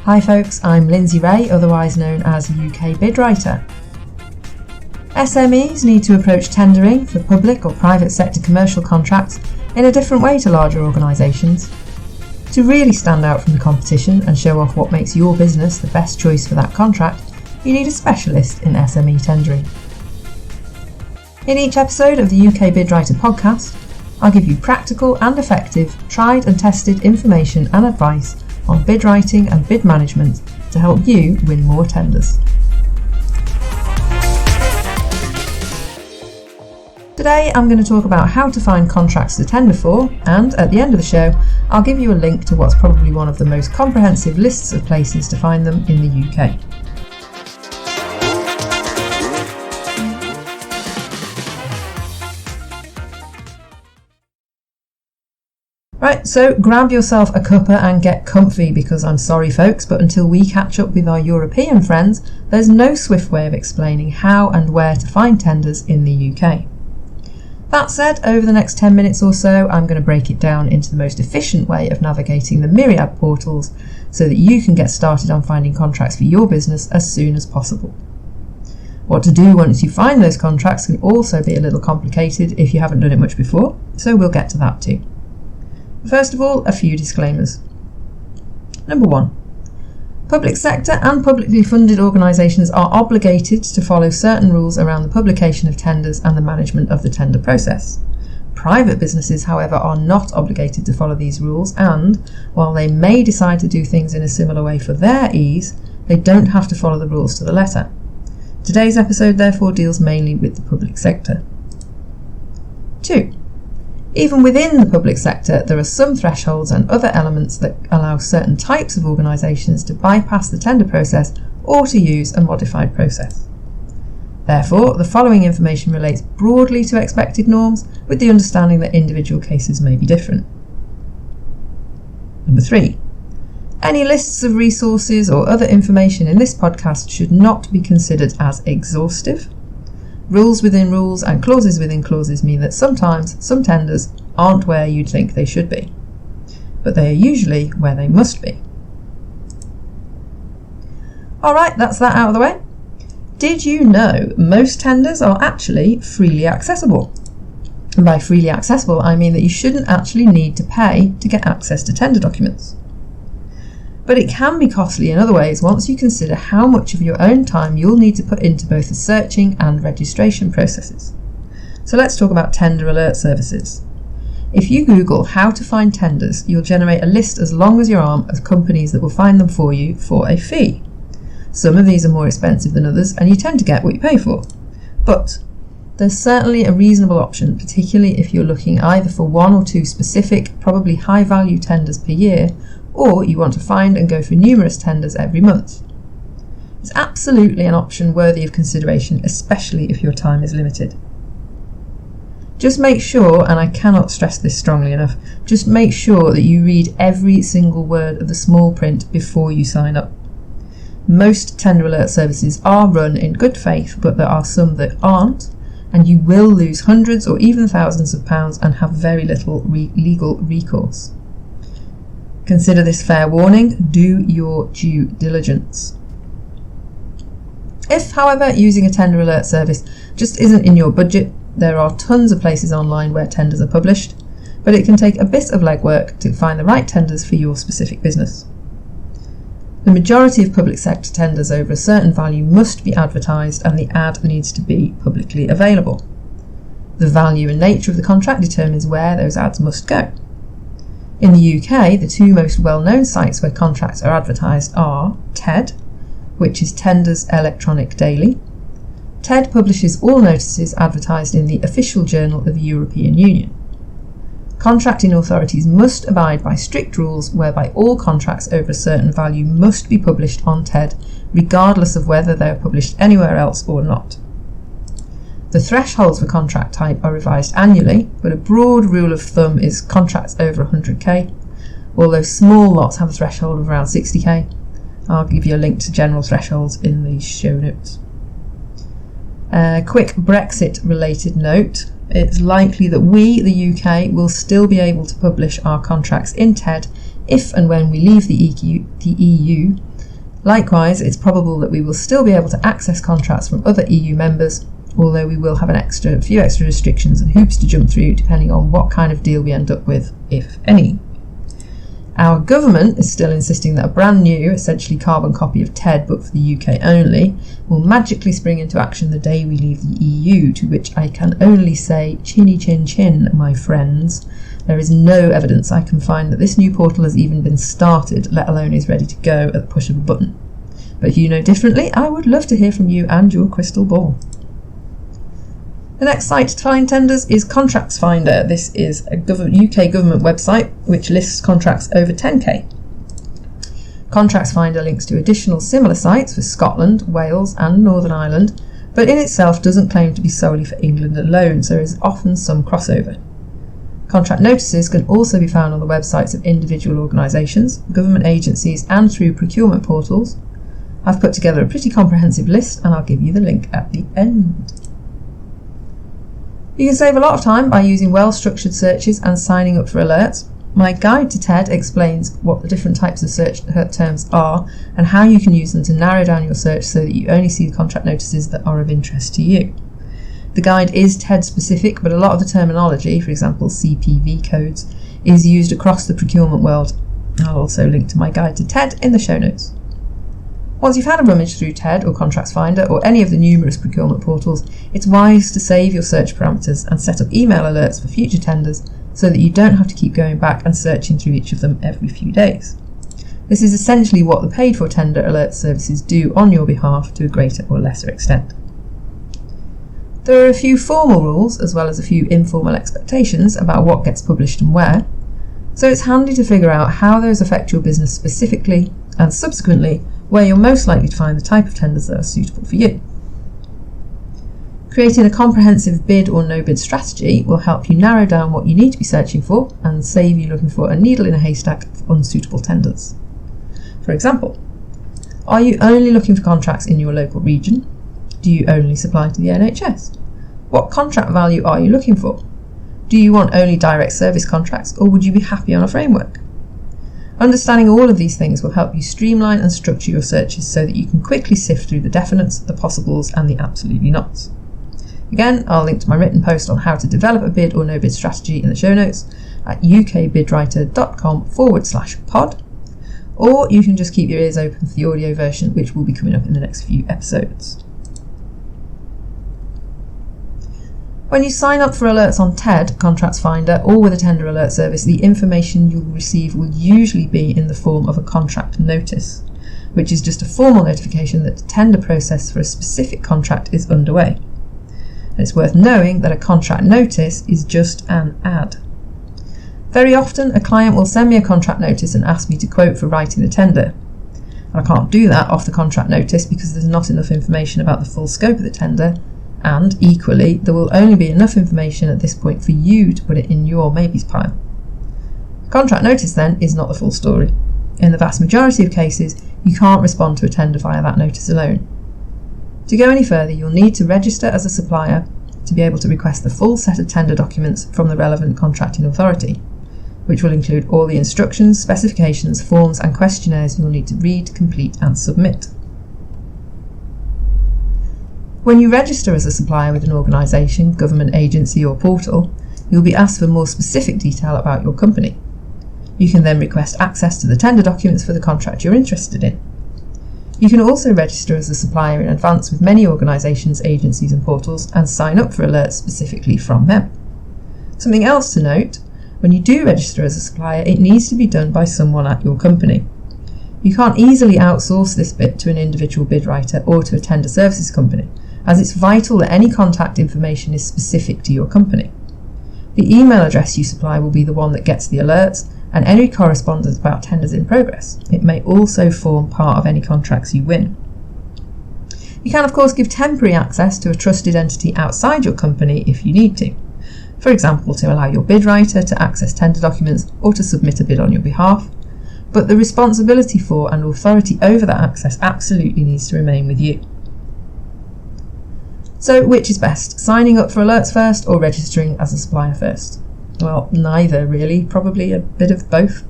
Hi folks, I'm Lyndsey Ray, otherwise known as UK Bid Writer. SMEs need to approach tendering for public or private sector commercial contracts in a different way to larger organisations. To really stand out from the competition and show off what makes your business the best choice for that contract, you need a specialist in SME tendering. In each episode of the UK Bid Writer podcast, I'll give you practical and effective, tried and tested information and advice on bid writing and bid management to help you win more tenders. Today I'm going to talk about how to find contracts to tender for, and at the end of the show I'll give you a link to what's probably one of the most comprehensive lists of places to find them in the UK. Right, so grab yourself a cuppa and get comfy, because I'm sorry folks, but until we catch up with our European friends, there's no swift way of explaining how and where to find tenders in the UK. That said, over the next 10 minutes or so, I'm going to break it down into the most efficient way of navigating the myriad portals so that you can get started on finding contracts for your business as soon as possible. What to do once you find those contracts can also be a little complicated if you haven't done it much before, so we'll get to that too. First of all, a few disclaimers. Number 1. Public sector and publicly funded organisations are obligated to follow certain rules around the publication of tenders and the management of the tender process. Private businesses, however, are not obligated to follow these rules, and, while they may decide to do things in a similar way for their ease, they don't have to follow the rules to the letter. Today's episode therefore deals mainly with the public sector. 2. Even within the public sector, there are some thresholds and other elements that allow certain types of organisations to bypass the tender process or to use a modified process. Therefore, the following information relates broadly to expected norms, with the understanding that individual cases may be different. Number 3. Any lists of resources or other information in this podcast should not be considered as exhaustive. Rules within rules and clauses within clauses mean that sometimes some tenders aren't where you'd think they should be, but they are usually where they must be. Alright, that's that out of the way. Did you know most tenders are actually freely accessible? And by freely accessible, I mean that you shouldn't actually need to pay to get access to tender documents. But it can be costly in other ways once you consider how much of your own time you'll need to put into both the searching and registration processes. So let's talk about tender alert services. If you Google how to find tenders, you'll generate a list as long as your arm of companies that will find them for you for a fee. Some of these are more expensive than others, and you tend to get what you pay for. But there's certainly a reasonable option, particularly if you're looking either for one or two specific, probably high-value tenders per year, or you want to find and go for numerous tenders every month. It's absolutely an option worthy of consideration, especially if your time is limited. Just make sure, and I cannot stress this strongly enough, just make sure that you read every single word of the small print before you sign up. Most tender alert services are run in good faith, but there are some that aren't, and you will lose hundreds or even thousands of pounds and have very little legal recourse. Consider this fair warning, do your due diligence. If, however, using a tender alert service just isn't in your budget, there are tons of places online where tenders are published, but it can take a bit of legwork to find the right tenders for your specific business. The majority of public sector tenders over a certain value must be advertised, and the ad needs to be publicly available. The value and nature of the contract determines where those ads must go. In the UK, the two most well-known sites where contracts are advertised are TED, which is Tenders Electronic Daily. TED publishes all notices advertised in the Official Journal of the European Union. Contracting authorities must abide by strict rules whereby all contracts over a certain value must be published on TED, regardless of whether they are published anywhere else or not. The thresholds for contract type are revised annually, but a broad rule of thumb is contracts over 100k, although small lots have a threshold of around 60k. I'll give you a link to general thresholds in the show notes. Quick Brexit related note. It's likely that we, the UK, will still be able to publish our contracts in TED if and when we leave the EU, Likewise, it's probable that we will still be able to access contracts from other EU members, although we will have a few extra restrictions and hoops to jump through depending on what kind of deal we end up with, if any. Our government is still insisting that a brand new, essentially carbon copy of TED, but for the UK only, will magically spring into action the day we leave the EU, to which I can only say chinny chin chin, my friends. There is no evidence I can find that this new portal has even been started, let alone is ready to go at the push of a button. But if you know differently, I would love to hear from you and your crystal ball. The next site to find tenders is Contracts Finder. This is a UK government website which lists contracts over 10k. Contracts Finder links to additional similar sites for Scotland, Wales and Northern Ireland, but in itself doesn't claim to be solely for England alone, so there is often some crossover. Contract notices can also be found on the websites of individual organisations, government agencies and through procurement portals. I've put together a pretty comprehensive list and I'll give you the link at the end. You can save a lot of time by using well-structured searches and signing up for alerts. My guide to TED explains what the different types of search terms are and how you can use them to narrow down your search so that you only see the contract notices that are of interest to you. The guide is TED specific, but a lot of the terminology, for example CPV codes, is used across the procurement world. I'll also link to my guide to TED in the show notes. Once you've had a rummage through TED or Contracts Finder or any of the numerous procurement portals, it's wise to save your search parameters and set up email alerts for future tenders so that you don't have to keep going back and searching through each of them every few days. This is essentially what the paid for tender alert services do on your behalf to a greater or lesser extent. There are a few formal rules as well as a few informal expectations about what gets published and where, so it's handy to figure out how those affect your business specifically and subsequently where you're most likely to find the type of tenders that are suitable for you. Creating a comprehensive bid or no bid strategy will help you narrow down what you need to be searching for and save you looking for a needle in a haystack of unsuitable tenders. For example, are you only looking for contracts in your local region? Do you only supply to the NHS? What contract value are you looking for? Do you want only direct service contracts, or would you be happy on a framework? Understanding all of these things will help you streamline and structure your searches so that you can quickly sift through the definites, the possibles and the absolutely nots. Again, I'll link to my written post on how to develop a bid or no bid strategy in the show notes at ukbidwriter.com/pod, or you can just keep your ears open for the audio version, which will be coming up in the next few episodes. When you sign up for alerts on TED, Contracts Finder, or with a tender alert service, the information you'll receive will usually be in the form of a contract notice, which is just a formal notification that the tender process for a specific contract is underway. And it's worth knowing that a contract notice is just an ad. Very often, a client will send me a contract notice and ask me to quote for writing the tender. And I can't do that off the contract notice because there's not enough information about the full scope of the tender, and equally, there will only be enough information at this point for you to put it in your maybes pile. A contract notice then is not the full story. In the vast majority of cases, you can't respond to a tender via that notice alone. To go any further, you'll need to register as a supplier to be able to request the full set of tender documents from the relevant contracting authority, which will include all the instructions, specifications, forms and questionnaires you'll need to read, complete and submit. When you register as a supplier with an organisation, government agency or portal, you'll be asked for more specific detail about your company. You can then request access to the tender documents for the contract you're interested in. You can also register as a supplier in advance with many organisations, agencies and portals and sign up for alerts specifically from them. Something else to note, when you do register as a supplier, it needs to be done by someone at your company. You can't easily outsource this bit to an individual bid writer or to a tender services company, as it's vital that any contact information is specific to your company. The email address you supply will be the one that gets the alerts and any correspondence about tenders in progress. It may also form part of any contracts you win. You can of course give temporary access to a trusted entity outside your company if you need to. For example, to allow your bid writer to access tender documents or to submit a bid on your behalf, but the responsibility for and authority over that access absolutely needs to remain with you. So which is best, signing up for alerts first or registering as a supplier first? Well, neither really, probably a bit of both.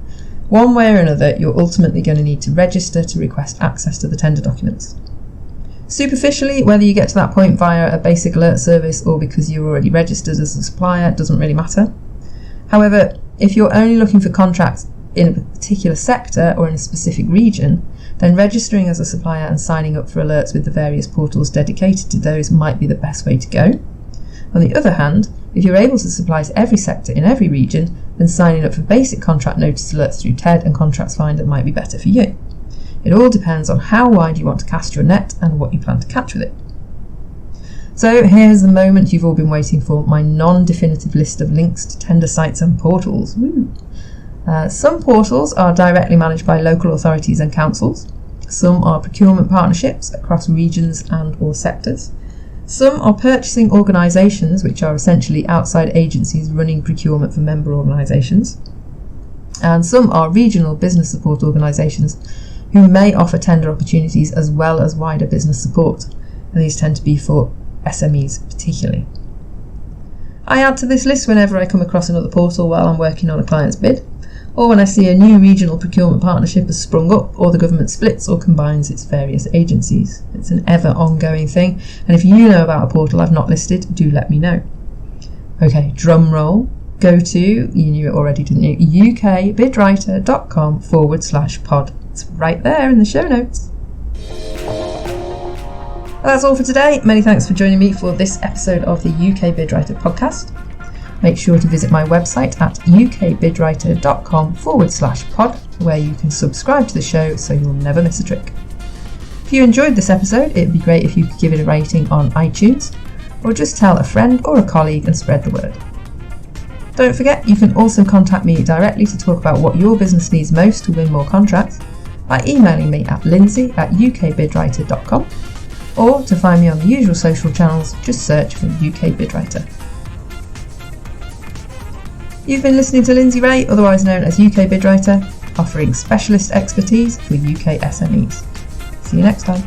One way or another, you're ultimately going to need to register to request access to the tender documents. Superficially, whether you get to that point via a basic alert service or because you're already registered as a supplier doesn't really matter. However, if you're only looking for contracts in a particular sector or in a specific region, then registering as a supplier and signing up for alerts with the various portals dedicated to those might be the best way to go. On the other hand, if you're able to supply to every sector in every region, then signing up for basic contract notice alerts through TED and Contracts Finder might be better for you. It all depends on how wide you want to cast your net and what you plan to catch with it. So here's the moment you've all been waiting for, my non-definitive list of links to tender sites and portals. Woo. Some portals are directly managed by local authorities and councils. Some are procurement partnerships across regions and or sectors. Some are purchasing organisations, which are essentially outside agencies running procurement for member organisations. And some are regional business support organisations who may offer tender opportunities as well as wider business support. And these tend to be for SMEs particularly. I add to this list whenever I come across another portal while I'm working on a client's bid, or when I see a new regional procurement partnership has sprung up, or the government splits or combines its various agencies. It's an ever ongoing thing, and if you know about a portal I've not listed, do let me know. Okay, drum roll. Go to, you knew it already, didn't you, ukbidwriter.com/pod. It's right there in the show notes. Well, that's all for today. Many thanks for joining me for this episode of the UK Bidwriter podcast. Make sure to visit my website at ukbidwriter.com/pod, where you can subscribe to the show so you'll never miss a trick. If you enjoyed this episode, it'd be great if you could give it a rating on iTunes, or just tell a friend or a colleague and spread the word. Don't forget, you can also contact me directly to talk about what your business needs most to win more contracts by emailing me at lyndsey@ukbidwriter.com, or to find me on the usual social channels, just search for UK Bidwriter. You've been listening to Lyndsey Ray, otherwise known as UK Bidwriter, offering specialist expertise for UK SMEs. See you next time.